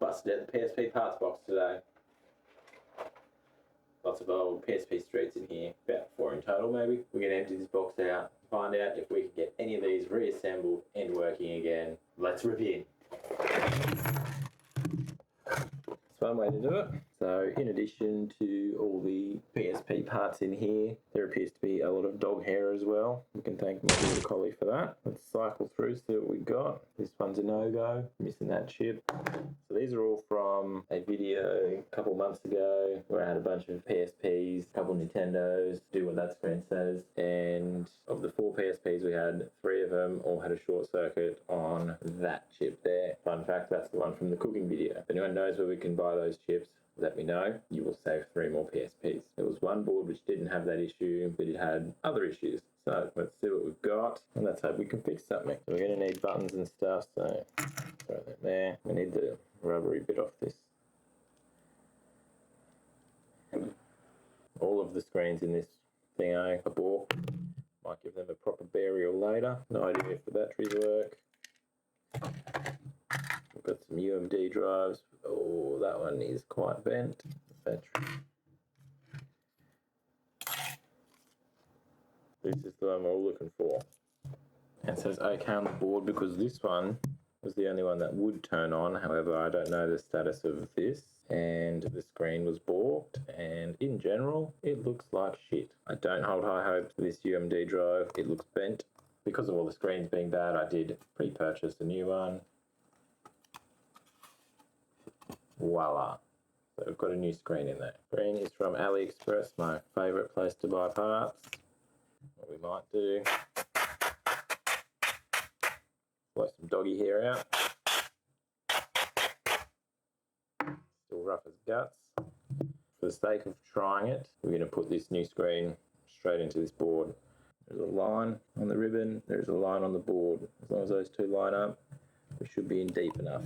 busted out the PSP parts box today. Lots of old PSP streets in here, about 4 in total maybe. We're going to empty this box out, find out if we can get any of these reassembled and working again. Let's rip in. It's one way to do it. So in addition to all the PSP parts in here, there appears to be a lot of dog hair as well. We can thank my border collie for that. Let's cycle through, see what we got. This one's a no-go, missing that chip. So these are all from a video a couple months ago where I had a bunch of PSPs, a couple Nintendos, do what that screen says. And of the 4 PSPs we had, 3 of them all had a short circuit on that chip there. Fun fact, that's the one from the cooking video. If anyone knows where we can buy those chips, let me know. You will save 3 more PSPs. There was one board which didn't have that issue, but it had other issues. So let's see what we've got, and let's hope we can fix something. So we're going to need buttons and stuff, so throw that there. We need the rubbery bit off this. All of the screens in this thing are bought. Might give them a proper burial later. No idea if the batteries work. We've got some UMD drives. Oh, that one is quite bent. Battery. This is the one we're all looking for. And it says OK on the board because this one was the only one that would turn on. However, I don't know the status of this. And the screen was balked. And in general, it looks like shit. I don't hold high hopes for this UMD drive. It looks bent. Because of all the screens being bad, I did pre-purchase a new one. Voila. So we've got a new screen in there. Screen is from AliExpress, my favourite place to buy parts. What we might do, blow some doggy hair out. Still rough as guts. For the sake of trying it, we're going to put this new screen straight into this board. There's a line on the ribbon, there's a line on the board. As long as those 2 line up, we should be in deep enough.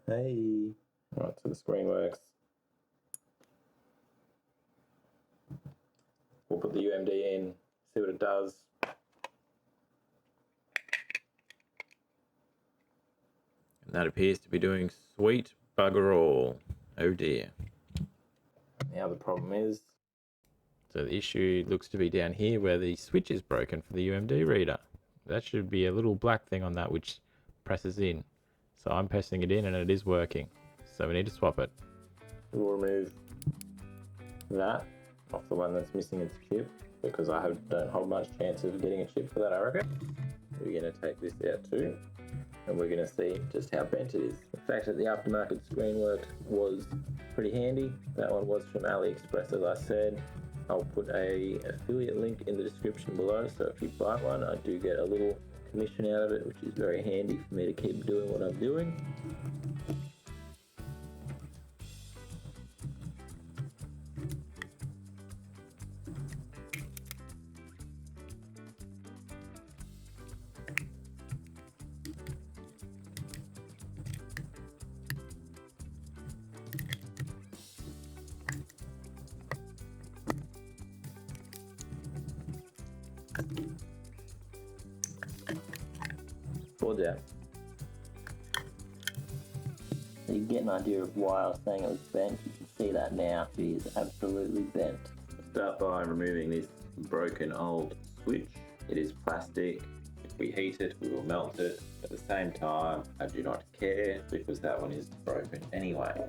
Hey. Alright, so the screen works. We'll put the UMD in, see what it does. And that appears to be doing sweet bugger all. Oh dear. Now the problem is, so the issue looks to be down here where the switch is broken for the UMD reader. That should be a little black thing on that which presses in. So I'm pressing it in and it is working. So we need to swap it. We'll remove that off the one that's missing its chip because I don't hold much chance of getting a chip for that, I reckon. We're going to take this out too and we're going to see just how bent it is. The fact that the aftermarket screen worked was pretty handy. That one was from AliExpress, as I said. I'll put a affiliate link in the description below, so if you buy one I do get a little commission out of it, which is very handy for me to keep doing what I'm doing. Board's out. So you get an idea of why I was saying it was bent. You can see that now. It is absolutely bent. I'll start by removing this broken old switch. It is plastic. If we heat it, we will melt it. At the same time, I do not care because that one is broken anyway.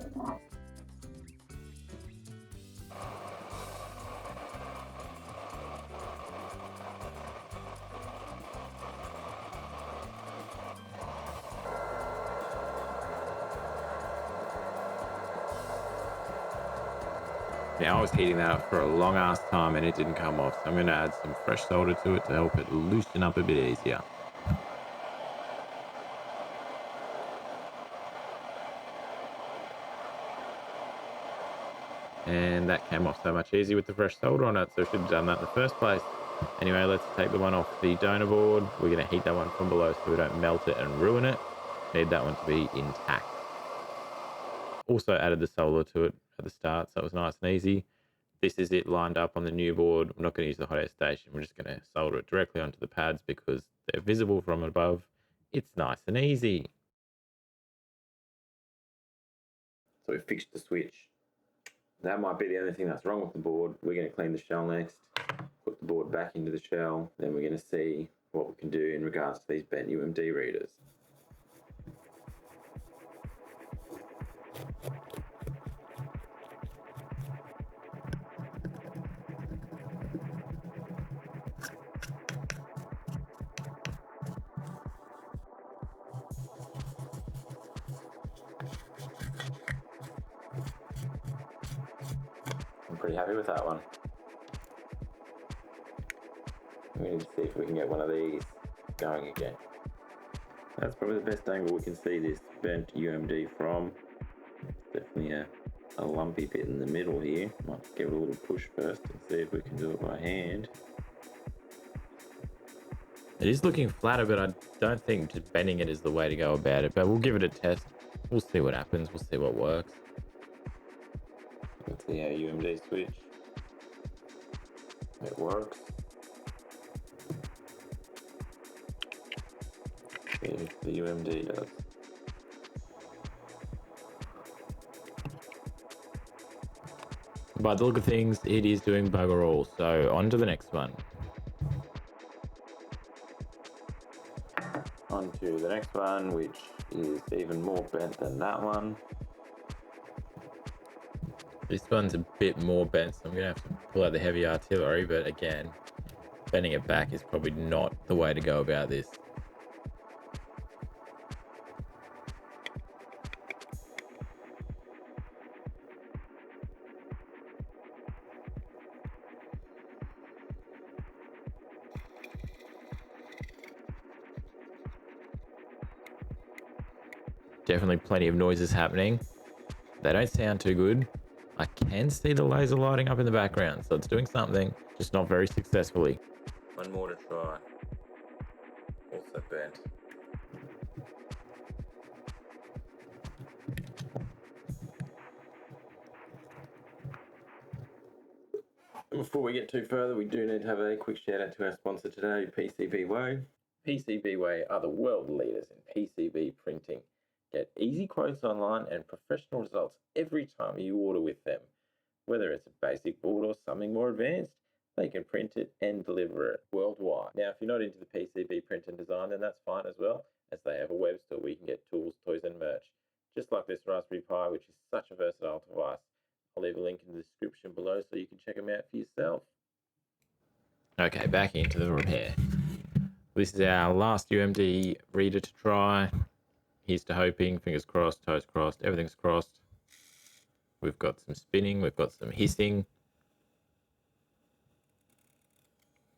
Now I was heating that up for a long ass time and it didn't come off, so I'm going to add some fresh solder to it to help it loosen up a bit easier. And that came off so much easier with the fresh solder on it, so I should have done that in the first place. Anyway, let's take the one off the donor board. We're going to heat that one from below so we don't melt it and ruin it. Need that one to be intact. Also added the solder to it at the start, so it was nice and easy. this is it lined up on the new board. I'm not going to use the hot air station. We're just going to solder it directly onto the pads because they're visible from above. It's nice and easy. So we fixed the switch. That might be the only thing that's wrong with the board. We're going to clean the shell next, put the board back into the shell, then we're going to see what we can do in regards to these bent UMD readers. I'm pretty happy with that one. We need to see if we can get one of these going again. That's probably the best angle we can see this bent UMD from. Definitely a lumpy bit in the middle here. Might give it a little push first and see if we can do it by hand. It is looking flatter, but I don't think just bending it is the way to go about it. But we'll give it a test. We'll see what happens. We'll see what works. Let's see how UMD switch. It works. See if the UMD does. By the look of things, it is doing bugger all. So on to the next one. On to the next one, which is even more bent than that one. This one's a bit more bent, so I'm going to have to pull out the heavy artillery, but again, bending it back is probably not the way to go about this. Definitely plenty of noises happening. They don't sound too good. I can see the laser lighting up in the background, so it's doing something, just not very successfully. One more to try. Also bent. Before we get too further, we do need to have a quick shout out to our sponsor today, PCBWay. PCBWay are the world leaders in PCB printing. Get easy quotes online and professional results every time you order with them. Whether it's a basic board or something more advanced, they can print it and deliver it worldwide. Now, if you're not into the PCB print and design, then that's fine as well, as they have a web store where you can get tools, toys, and merch. Just like this Raspberry Pi, which is such a versatile device. I'll leave a link in the description below so you can check them out for yourself. Okay, back into the repair. This is our last UMD reader to try. Here's to hoping, fingers crossed, toes crossed, everything's crossed. We've got some spinning, we've got some hissing.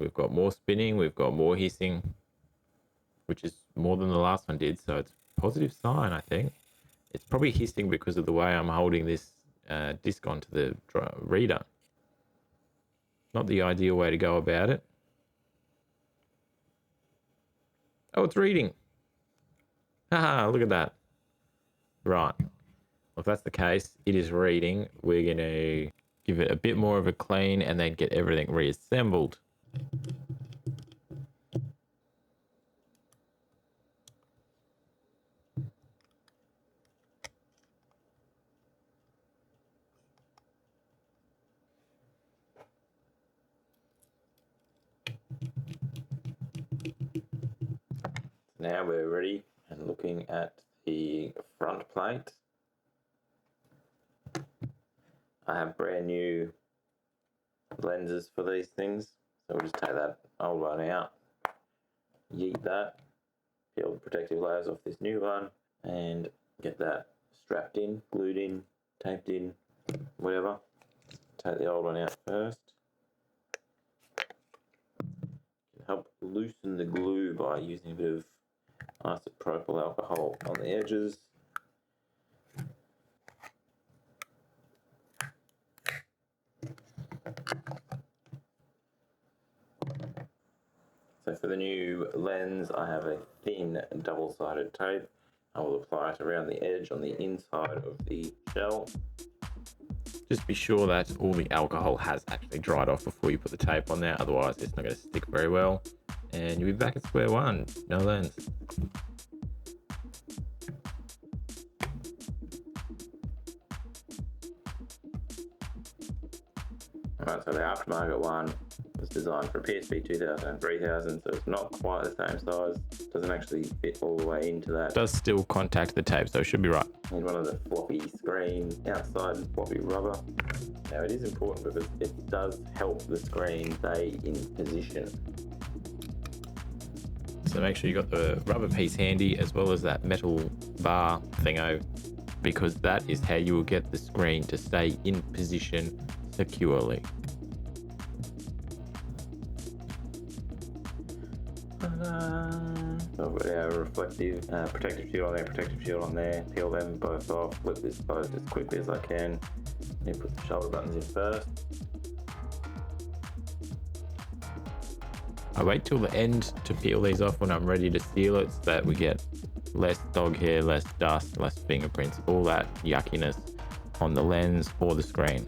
We've got more spinning, we've got more hissing, which is more than the last one did, so it's a positive sign, I think. It's probably hissing because of the way I'm holding this disc onto the reader. Not the ideal way to go about it. Oh, it's reading. Haha, look at that. Right. Well, if that's the case, it is reading. We're going to give it a bit more of a clean and then get everything reassembled. Now we're ready and looking at the front plate. I have brand new lenses for these things, so we'll just take that old one out, yeet that, peel the protective layers off this new one, and get that strapped in, glued in, taped in, whatever. Take the old one out first. Help loosen the glue by using a bit of isopropyl alcohol on the edges. So for the new lens, I have a thin double-sided tape. I will apply it around the edge on the inside of the shell. Just be sure that all the alcohol has actually dried off before you put the tape on there, otherwise it's not going to stick very well. And you'll be back at square one, no lens. Alright, so the aftermarket one was designed for PSP 2000 and 3000, so it's not quite the same size. Doesn't actually fit all the way into that. It does still contact the tape, so it should be right. Need one of the floppy screen outside floppy rubber. Now it is important because it does help the screen stay in position. So make sure you got the rubber piece handy as well as that metal bar thingo, because that is how you will get the screen to stay in position securely. So I've got our reflective protective shield on there, peel them both off, flip this both as quickly as I can, and put the shoulder buttons in first. I wait till the end to peel these off when I'm ready to seal it, so that we get less dog hair, less dust, less fingerprints, all that yuckiness on the lens or the screen.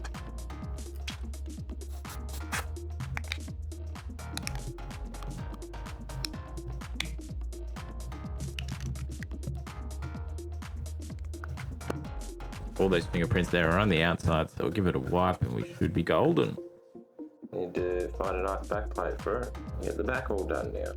All those fingerprints there are on the outside, so we'll give it a wipe and we should be golden. Need to find a nice back plate for it. Get the back all done now.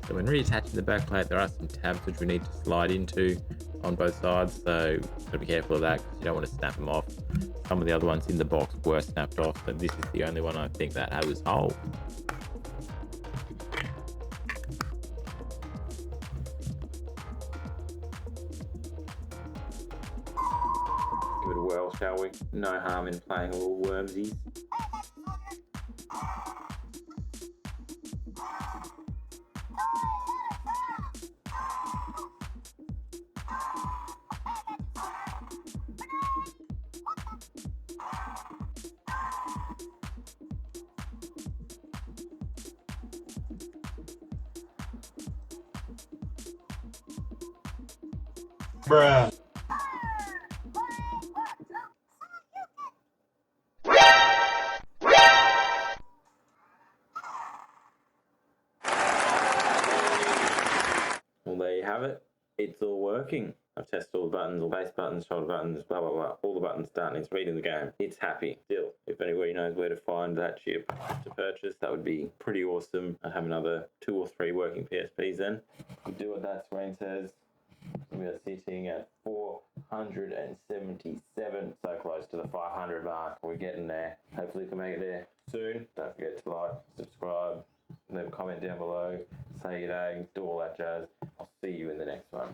So when reattaching the back plate, there are some tabs which we need to slide into on both sides, so gotta be careful of that because you don't want to snap them off. Some of the other ones in the box were snapped off, so this is the only one I think that has hole. Give it a whirl, shall we? No harm in playing a little wormsies. Bruh. Well, there you have it. It's all working. I've tested all the buttons, all base buttons, shoulder buttons, blah, blah, blah. All the buttons done. It's reading the game. It's happy. Still, if anybody knows where to find that chip to purchase, that would be pretty awesome. I'd have another 2 or 3 working PSPs then. You do what that screen says. We are sitting at 477, so close to the 500 mark. We're getting there. Hopefully we can make it there soon. Don't forget to like, subscribe, leave a comment down below, say your day, do all that jazz. I'll see you in the next one.